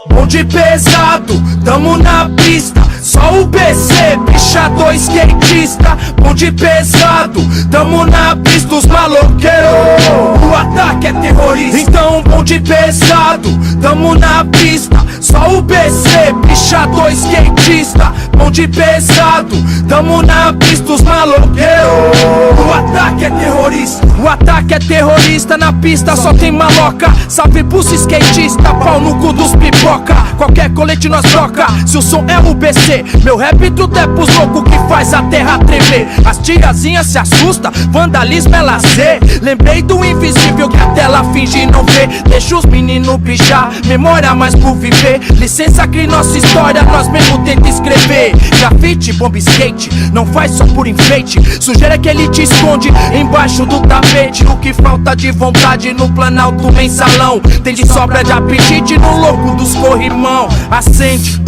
Bonde pesado, tamo na pista, só o BC, pichador skatista. Bonde pesado, tamo na pista, os maloqueiros, o ataque é terrorista. Então bonde pesado, tamo na pista, só o BC, pichador skatista. Bonde pesado, tamo na pista, os maloqueiros, o ataque é terrorista. O ataque é terrorista, na pista só tem maloca. Salve pulso skatista, pau no cu dos pipoca. Qualquer colete nós troca, se o som é o BC. Meu rap tudo é pros loucos que faz a terra tremer. As tiazinhas se assustam, vandalismo é lazer. Lembrei do invisível que a tela finge não ver. Deixa os meninos pichar, memória mais por viver. Licença que nossa história nós mesmo tenta escrever. Grafite, bomba skate, não faz só por enfeite. Sujeira que ele te esconde embaixo do tapete. O que falta de vontade no Planalto Mensalão tem de sobra de apetite no louco dos corrimão. Acende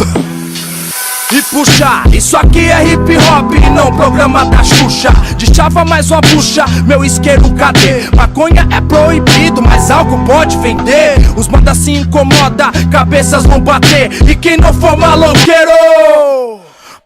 e puxa, isso aqui é hip hop e não programa da Xuxa. De chava mais uma bucha, meu isqueiro cadê? Maconha é proibido, mas álcool pode vender. Os manda se incomoda, cabeças vão bater. E quem não for maloqueiro,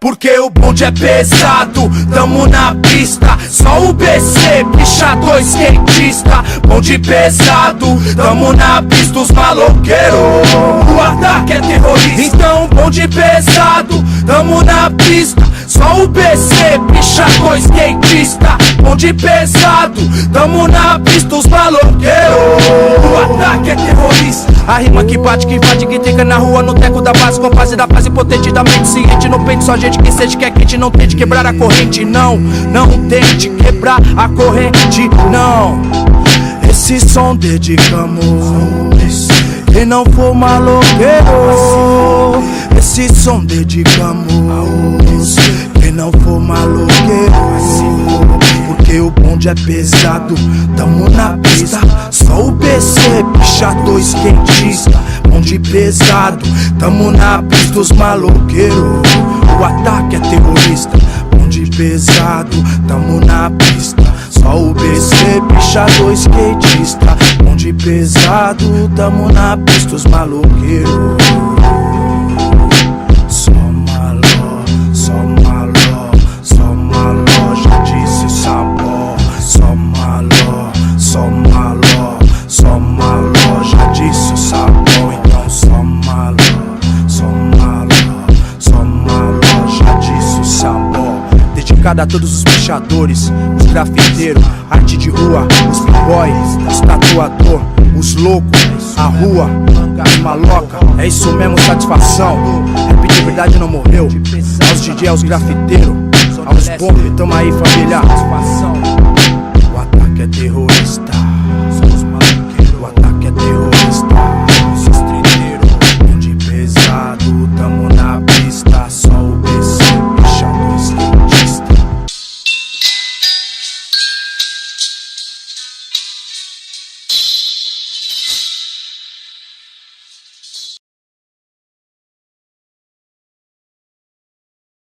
porque o bonde é pesado, tamo na pista, só o BC, pichador skatista. Bonde pesado, tamo na pista, os maloqueiros, o ataque é terrorista. Então bonde pesado, tamo na pista, só o BC, pichador skatista. Bonde pesado, tamo na pista, os maloqueiros, o ataque é terrorista. A rima que bate, que invade, que trica na rua, no teco da base, com fase da fase potente da mente ciente. No peito só gente que sente, quer quente, não tente quebrar a corrente. Não, não tente quebrar a corrente, não. Esse som dedicamos, e não for maloqueiro. Esse som dedicamos, e não for maloqueiro. Porque o bonde é pesado, tamo na pista, só o BC, pichador skatista. Bonde pesado, tamo na pista, os maloqueiros, o ataque é terrorista. Bonde pesado, tamo na pista, só o BC, pichador skatista. Bonde pesado, tamo na pista, os maloqueiros. Só maló, só maló, só maló, já disse o sabor. Só maló, só maló, só maló, já disse o sabor. Então só maló, só maló, só maló, já disse o sabor. Dedicada a todos os pichadores, os grafiteiros, arte de rua, os b-boys, os tatuador, os loucos, a rua, os maloca. É isso mesmo, satisfação. Rap de verdade não morreu. Aos DJ, aos grafiteiros, aos bombe, tamo aí família. O ataque é terrorista.